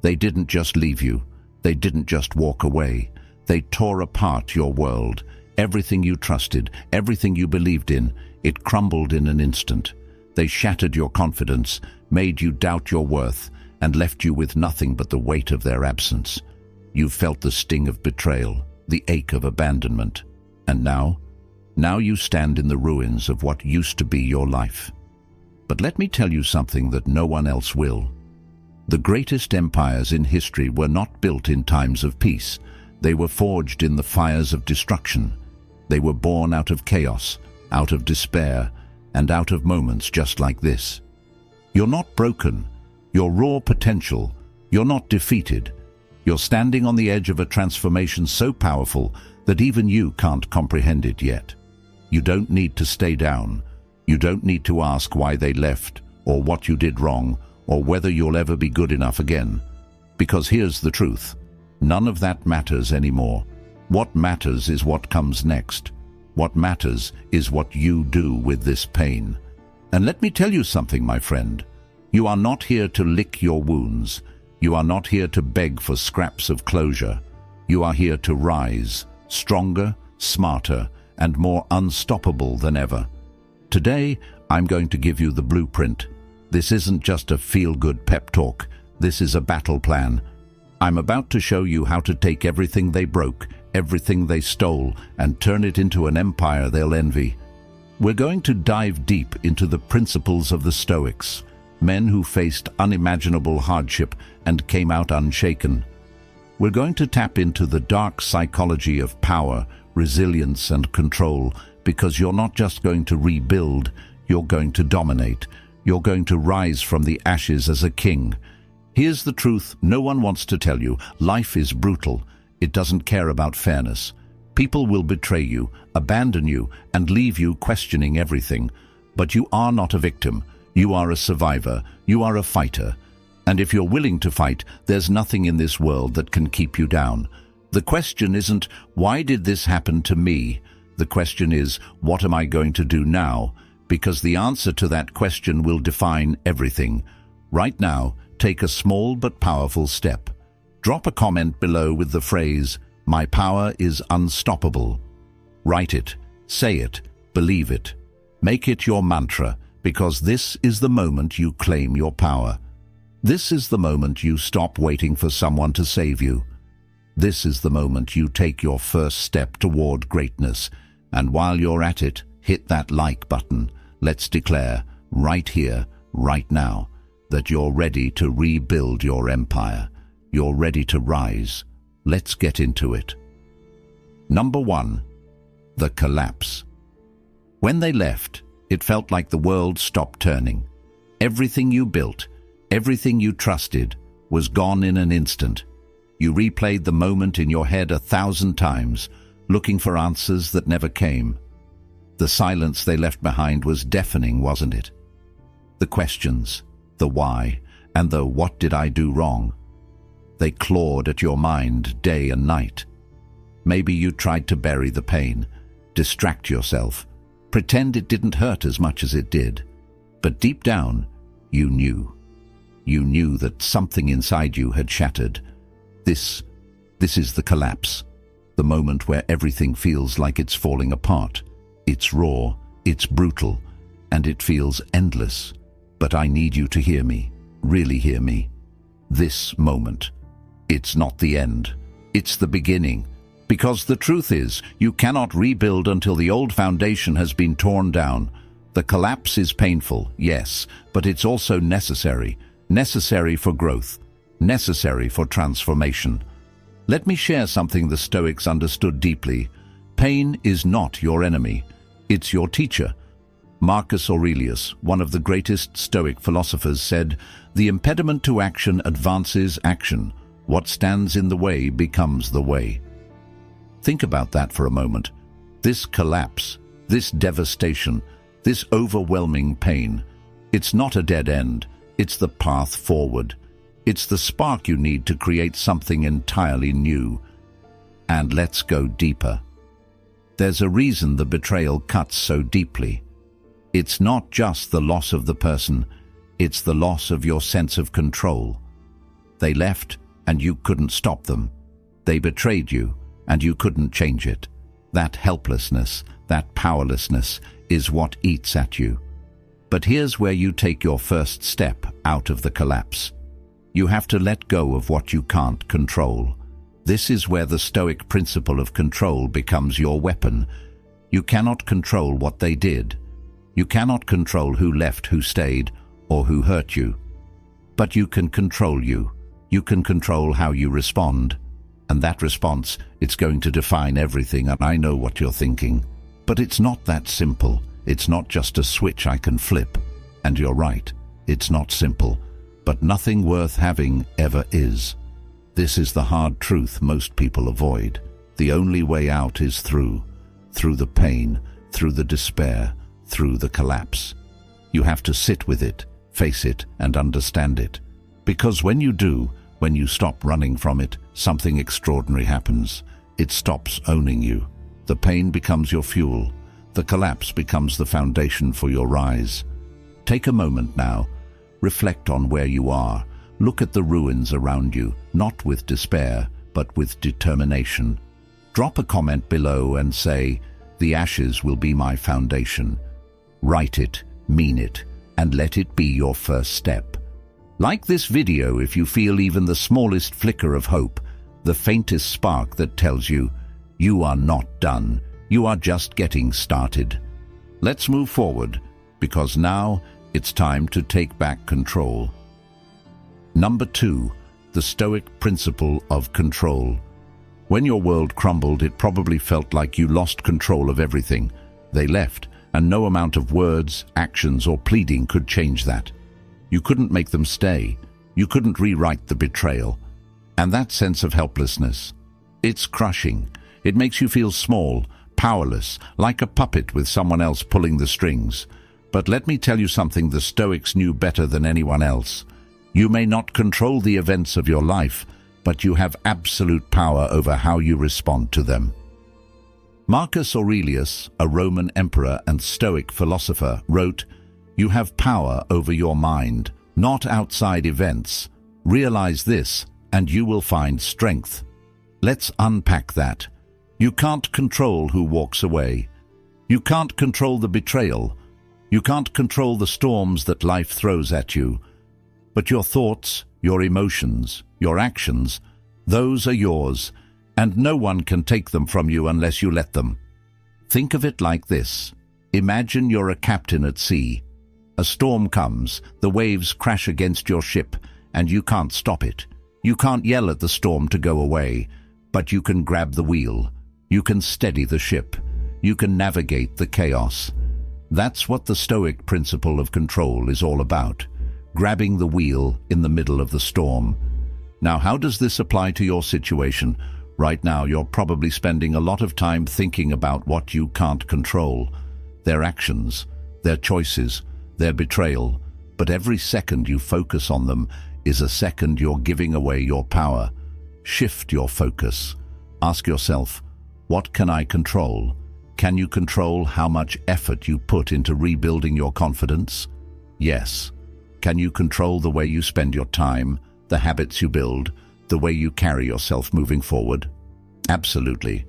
They didn't just leave you. They didn't just walk away. They tore apart your world. Everything you trusted, everything you believed in, it crumbled in an instant. They shattered your confidence, made you doubt your worth, and left you with nothing but the weight of their absence. You felt the sting of betrayal, the ache of abandonment. And now you stand in the ruins of what used to be your life. But let me tell you something that no one else will. The greatest empires in history were not built in times of peace. They were forged in the fires of destruction. They were born out of chaos, out of despair, and out of moments just like this. You're not broken. You're raw potential. You're not defeated. You're standing on the edge of a transformation so powerful that even you can't comprehend it yet. You don't need to stay down. You don't need to ask why they left, or what you did wrong, or whether you'll ever be good enough again. Because here's the truth. None of that matters anymore. What matters is what comes next. What matters is what you do with this pain. And let me tell you something, my friend. You are not here to lick your wounds. You are not here to beg for scraps of closure. You are here to rise, stronger, smarter, and more unstoppable than ever. Today, I'm going to give you the blueprint. This isn't just a feel-good pep talk. This is a battle plan. I'm about to show you how to take everything they broke, everything they stole, and turn it into an empire they'll envy. We're going to dive deep into the principles of the Stoics, men who faced unimaginable hardship and came out unshaken. We're going to tap into the dark psychology of power, resilience, and control, because you're not just going to rebuild, you're going to dominate. You're going to rise from the ashes as a king. Here's the truth no one wants to tell you. Life is brutal. It doesn't care about fairness. People will betray you, abandon you, and leave you questioning everything. But you are not a victim. You are a survivor. You are a fighter. And if you're willing to fight, there's nothing in this world that can keep you down. The question isn't, why did this happen to me? The question is, what am I going to do now? Because the answer to that question will define everything. Right now, take a small but powerful step. Drop a comment below with the phrase, "My power is unstoppable." Write it, say it, believe it. Make it your mantra, because this is the moment you claim your power. This is the moment you stop waiting for someone to save you. This is the moment you take your first step toward greatness. And while you're at it, hit that like button. Let's declare, right here, right now, that you're ready to rebuild your empire. You're ready to rise. Let's get into it. Number 1. The collapse. When they left, it felt like the world stopped turning. Everything you built, everything you trusted, was gone in an instant. You replayed the moment in your head 1,000 times, looking for answers that never came. The silence they left behind was deafening, wasn't it? The questions, the why, and the what did I do wrong? They clawed at your mind day and night. Maybe you tried to bury the pain, distract yourself, pretend it didn't hurt as much as it did. But deep down, you knew. You knew that something inside you had shattered. This is the collapse, the moment where everything feels like it's falling apart. It's raw, it's brutal, and it feels endless. But I need you to hear me, really hear me. This moment, it's not the end, it's the beginning. Because the truth is, you cannot rebuild until the old foundation has been torn down. The collapse is painful, yes, but it's also necessary. Necessary for growth, necessary for transformation. Let me share something the Stoics understood deeply. Pain is not your enemy. It's your teacher. Marcus Aurelius, one of the greatest Stoic philosophers, said, "The impediment to action advances action. What stands in the way becomes the way." Think about that for a moment. This collapse, this devastation, this overwhelming pain, it's not a dead end. It's the path forward. It's the spark you need to create something entirely new. And let's go deeper. There's a reason the betrayal cuts so deeply. It's not just the loss of the person, it's the loss of your sense of control. They left, and you couldn't stop them. They betrayed you, and you couldn't change it. That helplessness, that powerlessness, is what eats at you. But here's where you take your first step out of the collapse. You have to let go of what you can't control. This is where the Stoic principle of control becomes your weapon. You cannot control what they did. You cannot control who left, who stayed, or who hurt you. But you can control you. You can control how you respond. And that response, it's going to define everything, and I know what you're thinking. But it's not that simple. It's not just a switch I can flip. And you're right, it's not simple. But nothing worth having ever is. This is the hard truth most people avoid. The only way out is through the pain, through the despair, through the collapse. You have to sit with it, face it, and understand it. Because when you do, when you stop running from it, something extraordinary happens. It stops owning you. The pain becomes your fuel. The collapse becomes the foundation for your rise. Take a moment now. Reflect on where you are. Look at the ruins around you, not with despair, but with determination. Drop a comment below and say, "The ashes will be my foundation." Write it, mean it, and let it be your first step. Like this video if you feel even the smallest flicker of hope, the faintest spark that tells you, you are not done, you are just getting started. Let's move forward, because now it's time to take back control. Number 2, the Stoic principle of control. When your world crumbled, it probably felt like you lost control of everything. They left, and no amount of words, actions, or pleading could change that. You couldn't make them stay. You couldn't rewrite the betrayal. And that sense of helplessness, it's crushing. It makes you feel small, powerless, like a puppet with someone else pulling the strings. But let me tell you something the Stoics knew better than anyone else. You may not control the events of your life, but you have absolute power over how you respond to them. Marcus Aurelius, a Roman emperor and Stoic philosopher, wrote, "You have power over your mind, not outside events. Realize this, and you will find strength." Let's unpack that. You can't control who walks away. You can't control the betrayal. You can't control the storms that life throws at you. But your thoughts, your emotions, your actions, those are yours, and no one can take them from you unless you let them. Think of it like this. Imagine you're a captain at sea. A storm comes, the waves crash against your ship, and you can't stop it. You can't yell at the storm to go away, but you can grab the wheel. You can steady the ship. You can navigate the chaos. That's what the Stoic principle of control is all about. Grabbing the wheel in the middle of the storm. Now, how does this apply to your situation? Right now, you're probably spending a lot of time thinking about what you can't control. Their actions, their choices, their betrayal. But every second you focus on them is a second you're giving away your power. Shift your focus. Ask yourself, what can I control? Can you control how much effort you put into rebuilding your confidence? Yes. Can you control the way you spend your time, the habits you build, the way you carry yourself moving forward? Absolutely.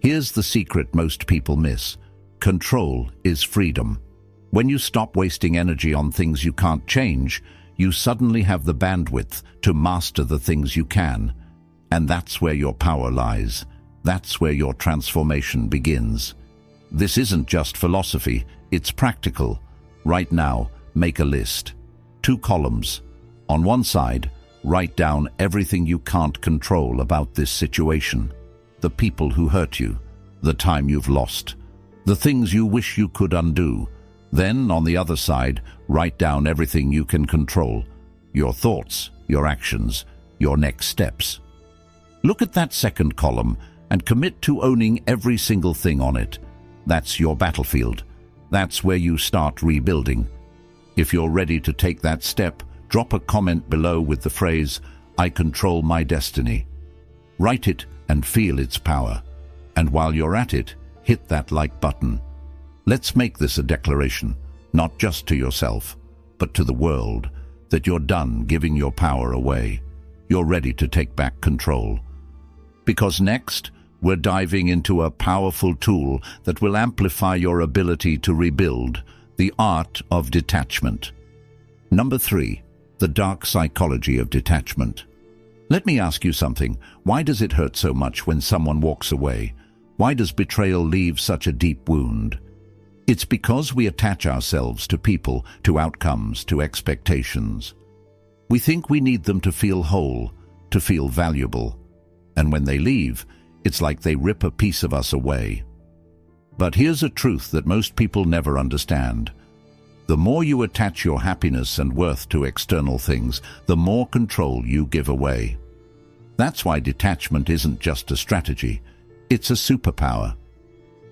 Here's the secret most people miss. Control is freedom. When you stop wasting energy on things you can't change, you suddenly have the bandwidth to master the things you can. And that's where your power lies. That's where your transformation begins. This isn't just philosophy, it's practical. Right now, make a list. 2 columns. On one side, write down everything you can't control about this situation. The people who hurt you, the time you've lost, the things you wish you could undo. Then, on the other side, write down everything you can control. Your thoughts, your actions, your next steps. Look at that second column and commit to owning every single thing on it. That's your battlefield. That's where you start rebuilding. If you're ready to take that step, drop a comment below with the phrase, "I control my destiny." Write it and feel its power. And while you're at it, hit that like button. Let's make this a declaration, not just to yourself, but to the world, that you're done giving your power away. you're ready to take back control. Because next, we're diving into a powerful tool that will amplify your ability to rebuild, the art of detachment. Number 3, the dark psychology of detachment. Let me ask you something. Why does it hurt so much when someone walks away? Why does betrayal leave such a deep wound? It's because we attach ourselves to people, to outcomes, to expectations. We think we need them to feel whole, to feel valuable. And when they leave, it's like they rip a piece of us away. But here's a truth that most people never understand. The more you attach your happiness and worth to external things, the more control you give away. That's why detachment isn't just a strategy, it's a superpower.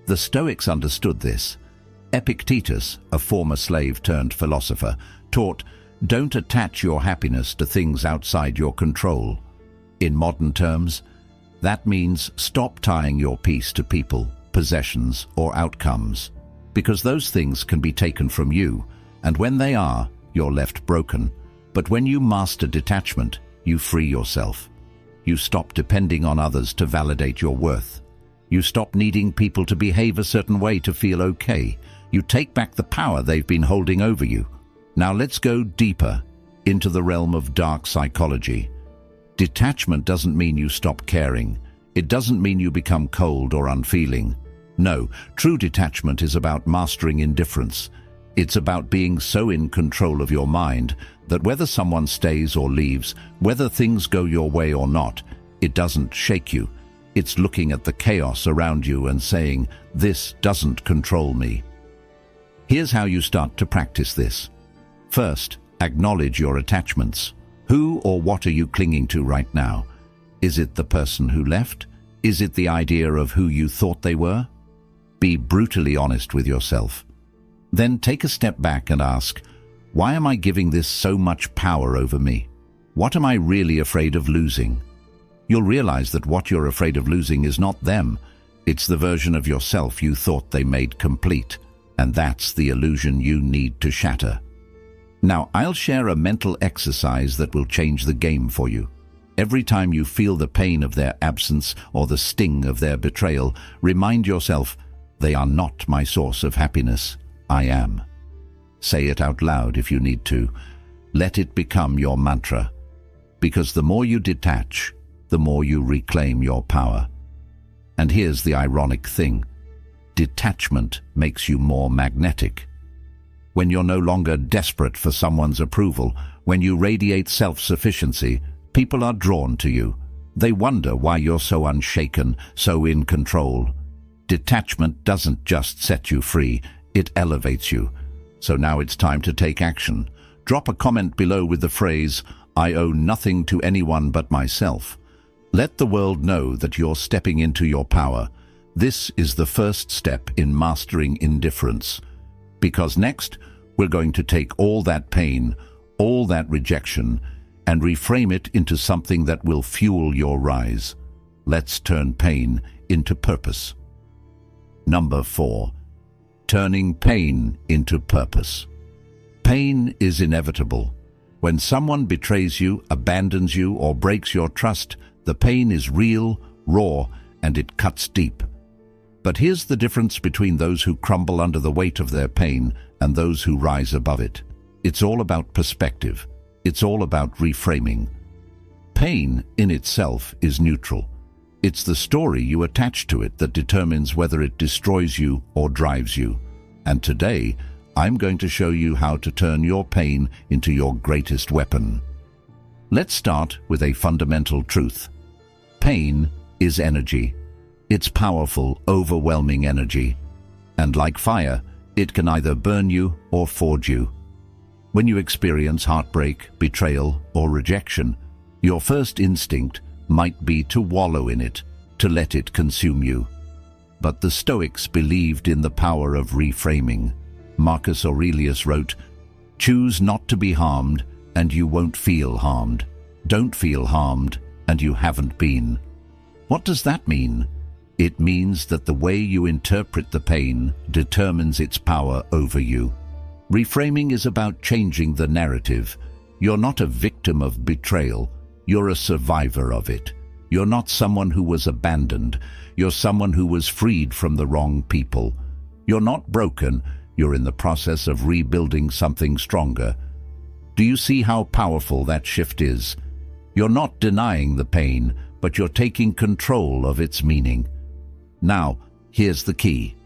The Stoics understood this. Epictetus, a former slave turned philosopher, taught, "Don't attach your happiness to things outside your control." In modern terms, that means stop tying your peace to people, possessions, or outcomes, because those things can be taken from you, and when they are, you're left broken. But when you master detachment, you free yourself. You stop depending on others to validate your worth. You stop needing people to behave a certain way to feel okay. You take back the power they've been holding over you. Now let's go deeper into the realm of dark psychology. Detachment doesn't mean you stop caring. It doesn't mean you become cold or unfeeling. No, true detachment is about mastering indifference. It's about being so in control of your mind that whether someone stays or leaves, whether things go your way or not, it doesn't shake you. It's looking at the chaos around you and saying, "This doesn't control me." Here's how you start to practice this. First, acknowledge your attachments. Who or what are you clinging to right now? Is it the person who left? Is it the idea of who you thought they were? Be brutally honest with yourself. Then take a step back and ask, why am I giving this so much power over me? What am I really afraid of losing? You'll realize that what you're afraid of losing is not them. It's the version of yourself you thought they made complete. And that's the illusion you need to shatter. Now, I'll share a mental exercise that will change the game for you. Every time you feel the pain of their absence or the sting of their betrayal, remind yourself, they are not my source of happiness. I am. Say it out loud if you need to. Let it become your mantra. Because the more you detach, the more you reclaim your power. And here's the ironic thing. Detachment makes you more magnetic. When you're no longer desperate for someone's approval, when you radiate self-sufficiency, people are drawn to you. They wonder why you're so unshaken, so in control. Detachment doesn't just set you free, it elevates you. So now it's time to take action. Drop a comment below with the phrase, "I owe nothing to anyone but myself." Let the world know that you're stepping into your power. This is the first step in mastering indifference. Because next, we're going to take all that pain, all that rejection, and reframe it into something that will fuel your rise. Let's turn pain into purpose. Number 4. Turning pain into purpose. Pain is inevitable. When someone betrays you, abandons you, or breaks your trust, the pain is real, raw, and it cuts deep. But here's the difference between those who crumble under the weight of their pain and those who rise above it. It's all about perspective. It's all about reframing. Pain in itself is neutral. It's the story you attach to it that determines whether it destroys you or drives you. And today, I'm going to show you how to turn your pain into your greatest weapon. Let's start with a fundamental truth. Pain is energy. It's powerful, overwhelming energy. And like fire, it can either burn you or forge you. When you experience heartbreak, betrayal, or rejection, your first instinct might be to wallow in it, to let it consume you. But the Stoics believed in the power of reframing. Marcus Aurelius wrote, "Choose not to be harmed, and you won't feel harmed. Don't feel harmed, and you haven't been." What does that mean? It means that the way you interpret the pain determines its power over you. Reframing is about changing the narrative. You're not a victim of betrayal. You're a survivor of it. You're not someone who was abandoned. You're someone who was freed from the wrong people. You're not broken. You're in the process of rebuilding something stronger. Do you see how powerful that shift is? You're not denying the pain, but you're taking control of its meaning. Now, here's the key.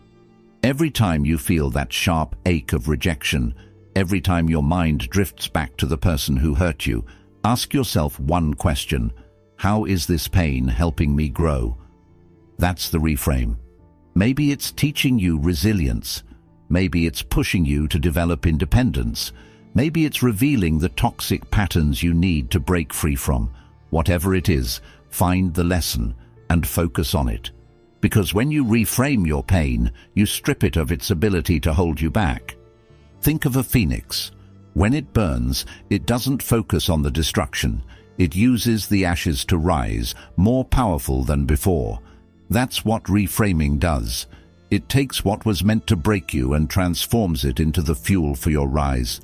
Every time you feel that sharp ache of rejection, every time your mind drifts back to the person who hurt you, ask yourself one question: how is this pain helping me grow? That's the reframe. Maybe it's teaching you resilience. Maybe it's pushing you to develop independence. Maybe it's revealing the toxic patterns you need to break free from. Whatever it is, find the lesson and focus on it. Because when you reframe your pain, you strip it of its ability to hold you back. Think of a phoenix. When it burns, it doesn't focus on the destruction. It uses the ashes to rise, more powerful than before. That's what reframing does. It takes what was meant to break you and transforms it into the fuel for your rise.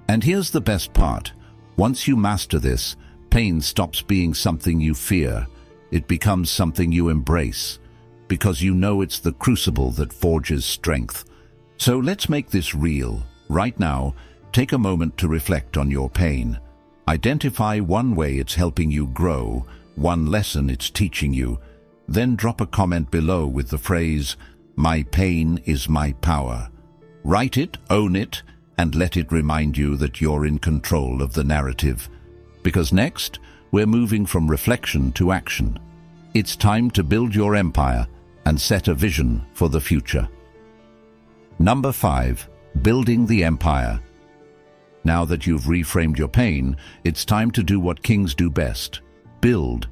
And here's the best part. Once you master this, pain stops being something you fear. It becomes something you embrace, because you know it's the crucible that forges strength. So let's make this real. Right now, take a moment to reflect on your pain. Identify one way it's helping you grow, one lesson it's teaching you. Then drop a comment below with the phrase, "My pain is my power." Write it, own it, and let it remind you that you're in control of the narrative. Because next, we're moving from reflection to action. It's time to build your empire and set a vision for the future. Number 5. Building the empire. Now that you've reframed your pain, it's time to do what kings do best: build.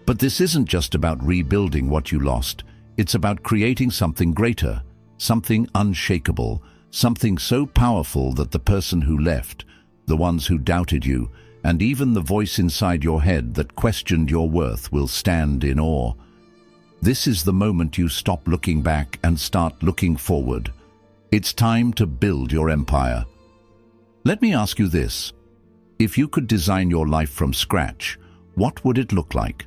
But this isn't just about rebuilding what you lost. It's about creating something greater, something unshakable, something so powerful that the person who left, the ones who doubted you, and even the voice inside your head that questioned your worth will stand in awe. This is the moment you stop looking back and start looking forward. It's time to build your empire. Let me ask you this. If you could design your life from scratch, what would it look like?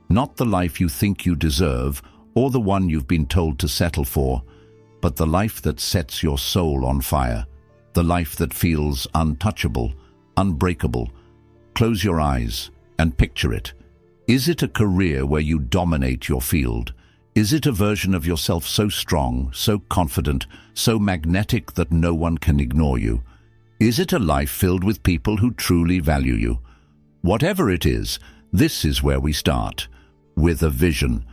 Not the life you think you deserve or the one you've been told to settle for, but the life that sets your soul on fire, the life that feels untouchable, unbreakable. Close your eyes and picture it. Is it a career where you dominate your field? Is it a version of yourself so strong, so confident, so magnetic that no one can ignore you? Is it a life filled with people who truly value you? Whatever it is, this is where we start, with a vision.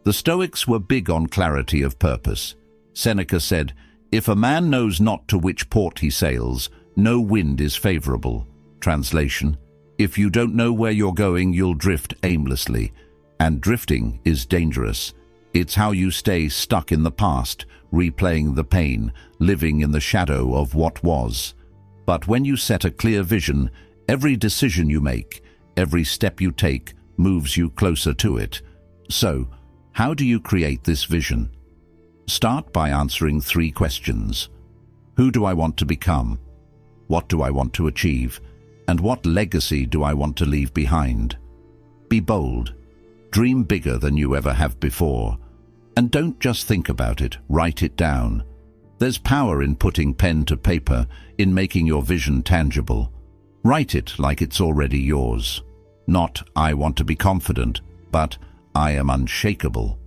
The Stoics were big on clarity of purpose. Seneca said, "If a man knows not to which port he sails, no wind is favorable." Translation: if you don't know where you're going, you'll drift aimlessly. And drifting is dangerous. It's how you stay stuck in the past, replaying the pain, living in the shadow of what was. But when you set a clear vision, every decision you make, every step you take, moves you closer to it. So, how do you create this vision? Start by answering 3 questions. Who do I want to become? What do I want to achieve? And what legacy do I want to leave behind? Be bold. Dream bigger than you ever have before. And don't just think about it, write it down. There's power in putting pen to paper, in making your vision tangible. Write it like it's already yours. Not, "I want to be confident," but "I am unshakable."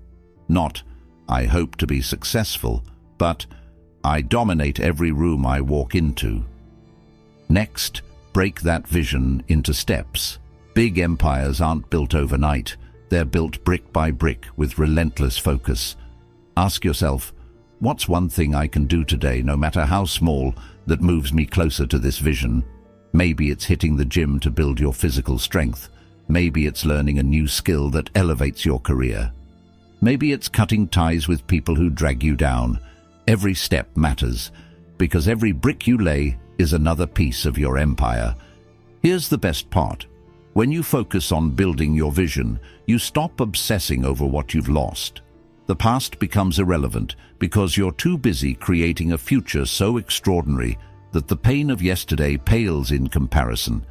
Not, "I hope to be successful," but "I dominate every room I walk into." Next, break that vision into steps. Big empires aren't built overnight. They're built brick by brick with relentless focus. Ask yourself, what's one thing I can do today, no matter how small, that moves me closer to this vision? Maybe it's hitting the gym to build your physical strength. Maybe it's learning a new skill that elevates your career. Maybe it's cutting ties with people who drag you down. Every step matters, because every brick you lay is another piece of your empire. Here's the best part. When you focus on building your vision, you stop obsessing over what you've lost. The past becomes irrelevant because you're too busy creating a future so extraordinary that the pain of yesterday pales in comparison.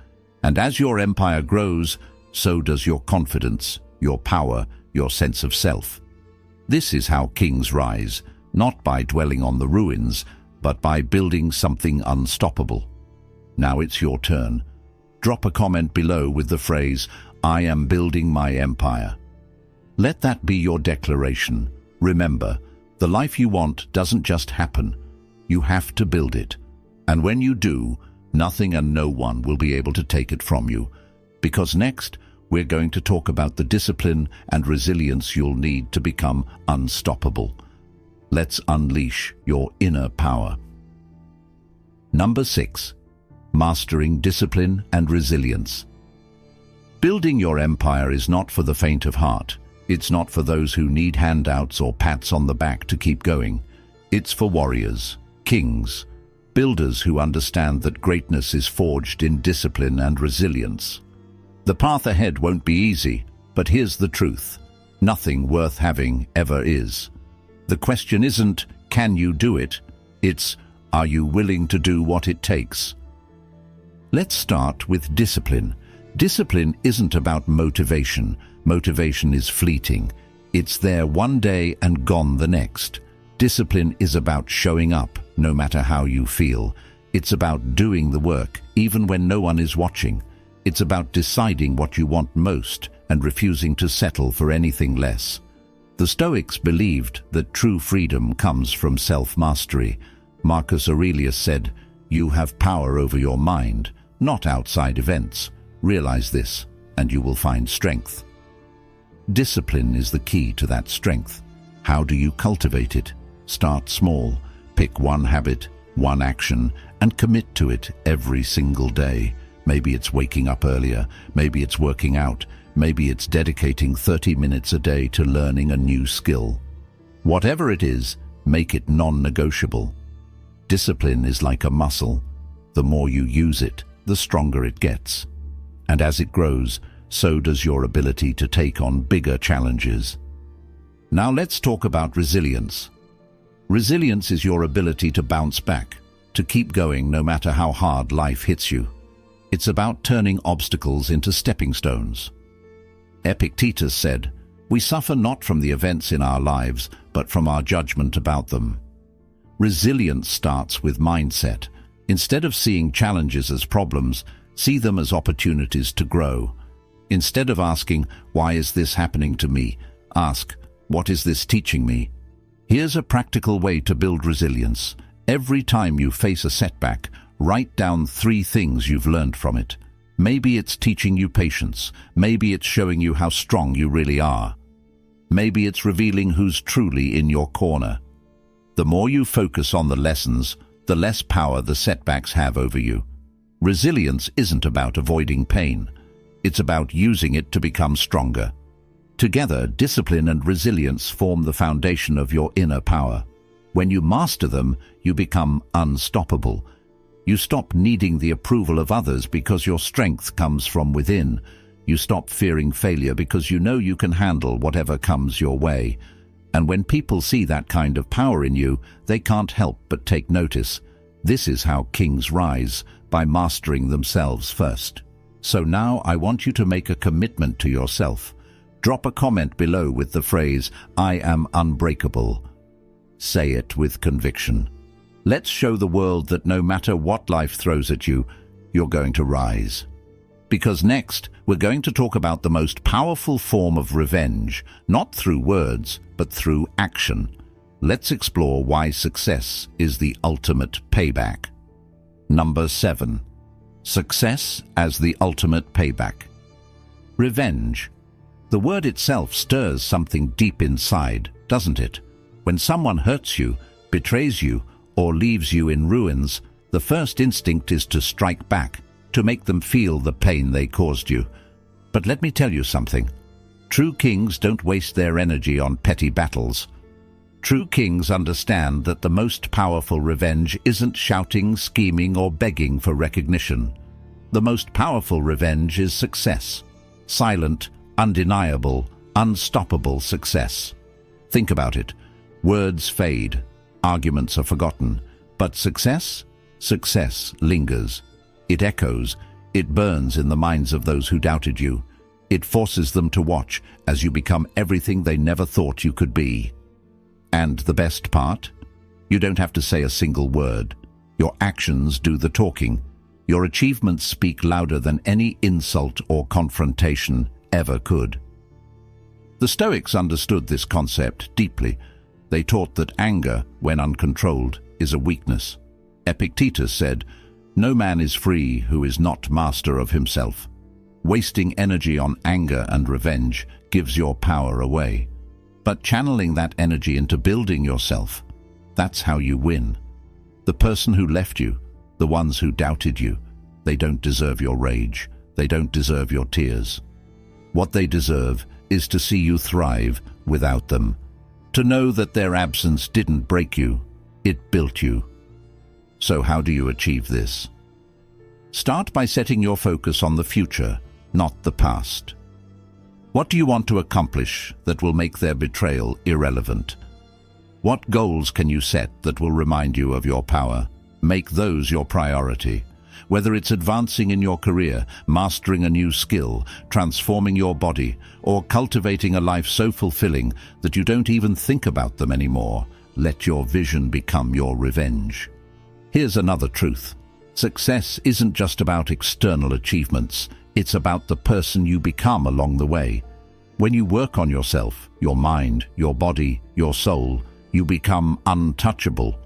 And as your empire grows, so does your confidence, your power, your sense of self. This is how kings rise, not by dwelling on the ruins, but by building something unstoppable. Now it's your turn. Drop a comment below with the phrase, "I am building my empire." Let that be your declaration. Remember, the life you want doesn't just happen. You have to build it. And when you do, nothing and no one will be able to take it from you. Because next, we're going to talk about the discipline and resilience you'll need to become unstoppable. Let's unleash your inner power. Number 6. Mastering discipline and resilience. Building your empire is not for the faint of heart. It's not for those who need handouts or pats on the back to keep going. It's for warriors, kings, builders who understand that greatness is forged in discipline and resilience. The path ahead won't be easy, but here's the truth. Nothing worth having ever is. The question isn't, can you do it? It's, are you willing to do what it takes? Let's start with discipline. Discipline isn't about motivation. Motivation is fleeting. It's there one day and gone the next. Discipline is about showing up, no matter how you feel. It's about doing the work, even when no one is watching. It's about deciding what you want most and refusing to settle for anything less. The Stoics believed that true freedom comes from self-mastery. Marcus Aurelius said, "You have power over your mind, not outside events. Realize this, and you will find strength." Discipline is the key to that strength. How do you cultivate it? Start small. Pick one habit, one action, and commit to it every single day. Maybe it's waking up earlier, maybe it's working out, maybe it's dedicating 30 minutes a day to learning a new skill. Whatever it is, make it non-negotiable. Discipline is like a muscle. The more you use it, the stronger it gets. And as it grows, so does your ability to take on bigger challenges. Now let's talk about resilience. Resilience is your ability to bounce back, to keep going no matter how hard life hits you. It's about turning obstacles into stepping stones. Epictetus said, "We suffer not from the events in our lives, but from our judgment about them." Resilience starts with mindset. Instead of seeing challenges as problems, see them as opportunities to grow. Instead of asking, "Why is this happening to me?" ask, "What is this teaching me?" Here's a practical way to build resilience. Every time you face a setback, write down 3 things you've learned from it. Maybe it's teaching you patience. Maybe it's showing you how strong you really are. Maybe it's revealing who's truly in your corner. The more you focus on the lessons, the less power the setbacks have over you. Resilience isn't about avoiding pain. It's about using it to become stronger. Together, discipline and resilience form the foundation of your inner power. When you master them, you become unstoppable. You stop needing the approval of others because your strength comes from within. You stop fearing failure because you know you can handle whatever comes your way. And when people see that kind of power in you, they can't help but take notice. This is how kings rise, by mastering themselves first. So now I want you to make a commitment to yourself. Drop a comment below with the phrase, "I am unbreakable." Say it with conviction. Let's show the world that no matter what life throws at you, you're going to rise. Because next, we're going to talk about the most powerful form of revenge, not through words, but through action. Let's explore why success is the ultimate payback. Number 7. Success as the ultimate payback. Revenge. The word itself stirs something deep inside, doesn't it? When someone hurts you, betrays you, or leaves you in ruins, the first instinct is to strike back, to make them feel the pain they caused you. But let me tell you something. True kings don't waste their energy on petty battles. True kings understand that the most powerful revenge isn't shouting, scheming, or begging for recognition. The most powerful revenge is success. Silent, undeniable, unstoppable success. Think about it. Words fade. Arguments are forgotten. But success? Success lingers. It echoes. It burns in the minds of those who doubted you. It forces them to watch as you become everything they never thought you could be. And the best part? You don't have to say a single word. Your actions do the talking. Your achievements speak louder than any insult or confrontation ever could. The Stoics understood this concept deeply. They taught that anger, when uncontrolled, is a weakness. Epictetus said, "No man is free who is not master of himself." Wasting energy on anger and revenge gives your power away. But channeling that energy into building yourself, that's how you win. The person who left you, the ones who doubted you, they don't deserve your rage. They don't deserve your tears. What they deserve is to see you thrive without them. To know that their absence didn't break you, it built you. So how do you achieve this? Start by setting your focus on the future, not the past. What do you want to accomplish that will make their betrayal irrelevant? What goals can you set that will remind you of your power? Make those your priority. Whether it's advancing in your career, mastering a new skill, transforming your body, or cultivating a life so fulfilling that you don't even think about them anymore, let your vision become your revenge. Here's another truth. Success isn't just about external achievements. It's about the person you become along the way. When you work on yourself, your mind, your body, your soul, you become untouchable.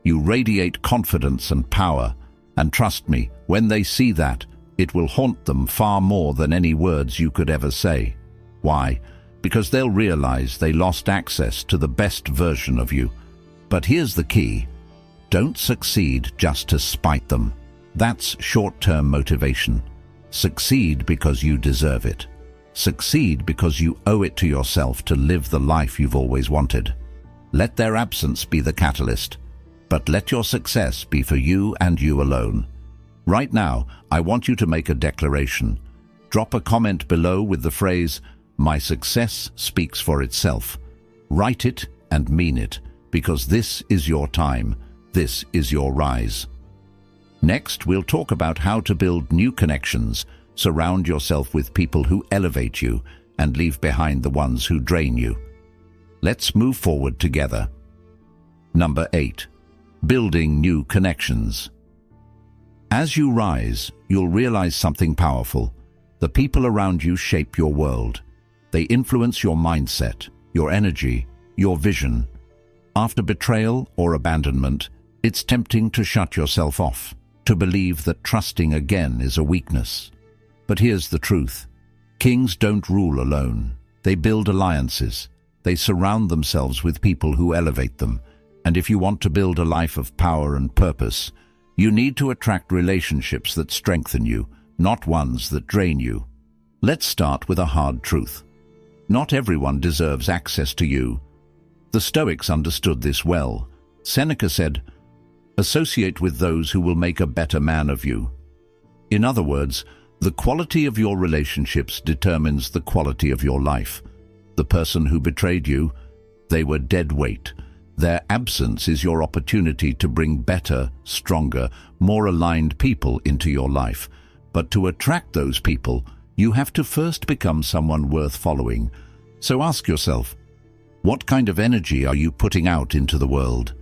You radiate confidence and power. And trust me, when they see that, it will haunt them far more than any words you could ever say. Why? Because they'll realize they lost access to the best version of you. But here's the key. Don't succeed just to spite them. That's short-term motivation. Succeed because you deserve it. Succeed because you owe it to yourself to live the life you've always wanted. Let their absence be the catalyst. But let your success be for you and you alone. Right now, I want you to make a declaration. Drop a comment below with the phrase, "My success speaks for itself." Write it and mean it, because this is your time. This is your rise. Next, we'll talk about how to build new connections. Surround yourself with people who elevate you and leave behind the ones who drain you. Let's move forward together. Number 8. Building new connections. As you rise, you'll realize something powerful. The people around you shape your world. They influence your mindset, your energy, your vision. After betrayal or abandonment, it's tempting to shut yourself off, to believe that trusting again is a weakness. But here's the truth. Kings don't rule alone. They build alliances. They surround themselves with people who elevate them. And if you want to build a life of power and purpose, you need to attract relationships that strengthen you, not ones that drain you. Let's start with a hard truth. Not everyone deserves access to you. The Stoics understood this well. Seneca said, "Associate with those who will make a better man of you." In other words, the quality of your relationships determines the quality of your life. The person who betrayed you, they were dead weight. Their absence is your opportunity to bring better, stronger, more aligned people into your life. But to attract those people, you have to first become someone worth following. So ask yourself, what kind of energy are you putting out into the world?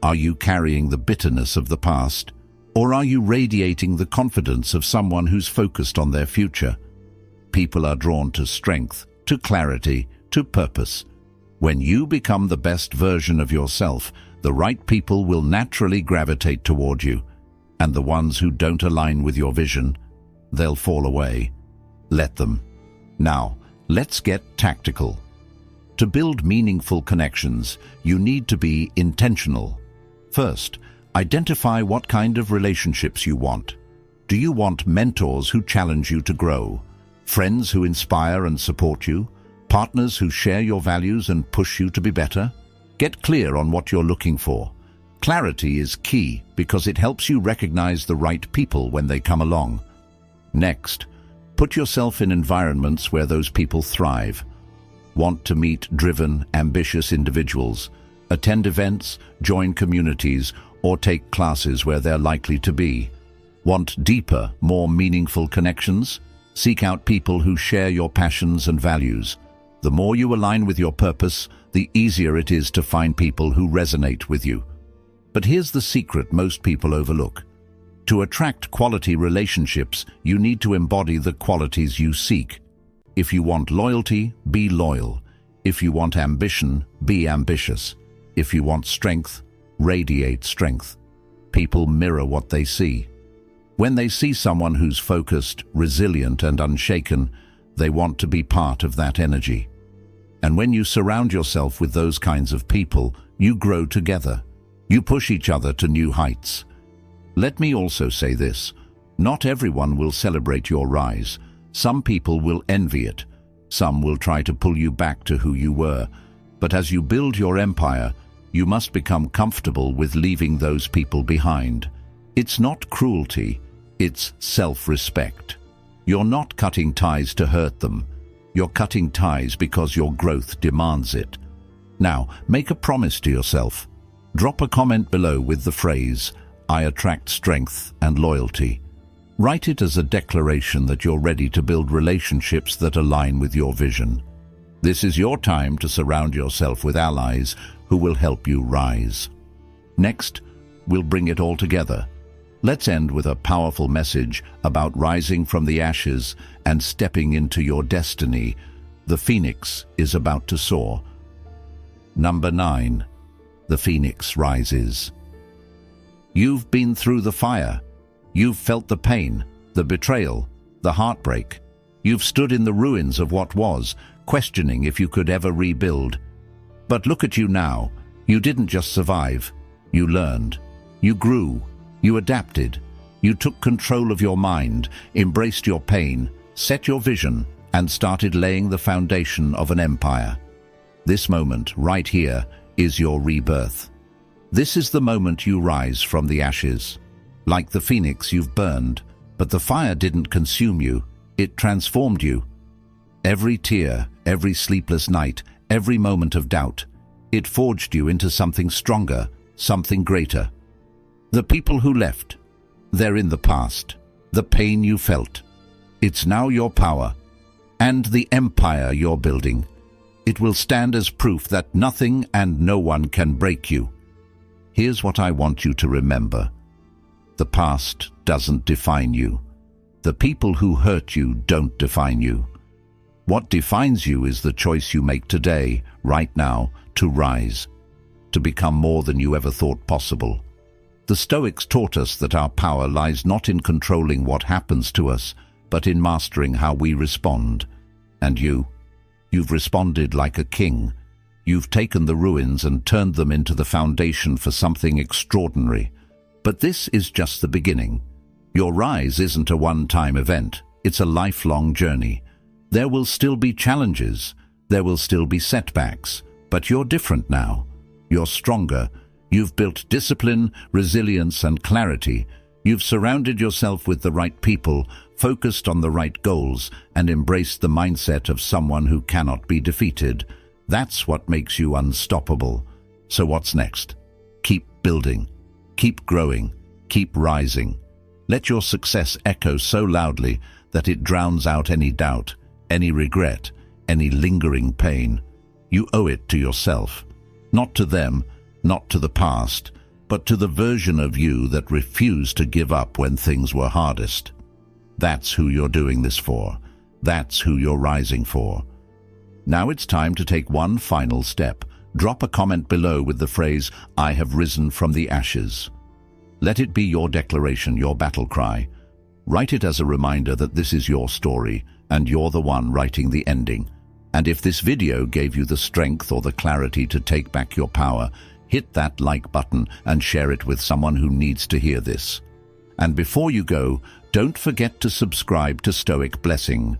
Are you carrying the bitterness of the past? Or are you radiating the confidence of someone who's focused on their future? People are drawn to strength, to clarity, to purpose. When you become the best version of yourself, the right people will naturally gravitate toward you. And the ones who don't align with your vision, they'll fall away. Let them. Now, let's get tactical. To build meaningful connections, you need to be intentional. First, identify what kind of relationships you want. Do you want mentors who challenge you to grow? Friends who inspire and support you? Partners who share your values and push you to be better? Get clear on what you're looking for. Clarity is key because it helps you recognize the right people when they come along. Next, put yourself in environments where those people thrive. Want to meet driven, ambitious individuals? Attend events, join communities, or take classes where they're likely to be. Want deeper, more meaningful connections? Seek out people who share your passions and values. The more you align with your purpose, the easier it is to find people who resonate with you. But here's the secret most people overlook. To attract quality relationships, you need to embody the qualities you seek. If you want loyalty, be loyal. If you want ambition, be ambitious. If you want strength, radiate strength. People mirror what they see. When they see someone who's focused, resilient, and unshaken, they want to be part of that energy. And when you surround yourself with those kinds of people, you grow together. You push each other to new heights. Let me also say this. Not everyone will celebrate your rise. Some people will envy it. Some will try to pull you back to who you were. But as you build your empire, you must become comfortable with leaving those people behind. It's not cruelty, it's self-respect. You're not cutting ties to hurt them. You're cutting ties because your growth demands it. Now, make a promise to yourself. Drop a comment below with the phrase, "I attract strength and loyalty." Write it as a declaration that you're ready to build relationships that align with your vision. This is your time to surround yourself with allies who will help you rise. Next, we'll bring it all together. Let's end with a powerful message about rising from the ashes and stepping into your destiny. The phoenix is about to soar. Number 9. The phoenix rises. You've been through the fire. You've felt the pain, the betrayal, the heartbreak. You've stood in the ruins of what was, questioning if you could ever rebuild. But look at you now. You didn't just survive. You learned. You grew. You adapted. You took control of your mind, embraced your pain, set your vision, and started laying the foundation of an empire. This moment, right here, is your rebirth. This is the moment you rise from the ashes. Like the phoenix, you've burned, but the fire didn't consume you, it transformed you. Every tear, every sleepless night, every moment of doubt, it forged you into something stronger, something greater. The people who left, they're in the past. The pain you felt, it's now your power. And the empire you're building, it will stand as proof that nothing and no one can break you. Here's what I want you to remember. The past doesn't define you. The people who hurt you don't define you. What defines you is the choice you make today, right now, to rise, to become more than you ever thought possible. The Stoics taught us that our power lies not in controlling what happens to us, but in mastering how we respond. And you've responded like a king. You've taken the ruins and turned them into the foundation for something extraordinary. But this is just the beginning. Your rise isn't a one-time event. It's a lifelong journey. There will still be challenges. There will still be setbacks. But you're different now. You're stronger. You've built discipline, resilience, and clarity. You've surrounded yourself with the right people, focused on the right goals, and embraced the mindset of someone who cannot be defeated. That's what makes you unstoppable. So what's next? Keep building. Keep growing. Keep rising. Let your success echo so loudly that it drowns out any doubt, any regret, any lingering pain. You owe it to yourself. Not to them, not to the past, but to the version of you that refused to give up when things were hardest. That's who you're doing this for. That's who you're rising for. Now it's time to take one final step. Drop a comment below with the phrase, "I have risen from the ashes." Let it be your declaration, your battle cry. Write it as a reminder that this is your story, and you're the one writing the ending. And if this video gave you the strength or the clarity to take back your power, hit that like button and share it with someone who needs to hear this. And before you go, don't forget to subscribe to Stoic Blessing.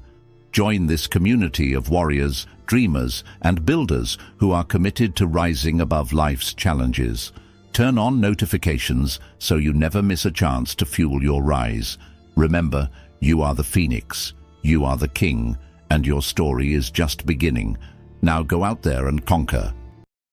Join this community of warriors, dreamers, and builders who are committed to rising above life's challenges. Turn on notifications so you never miss a chance to fuel your rise. Remember, you are the phoenix, you are the king, and your story is just beginning. Now go out there and conquer.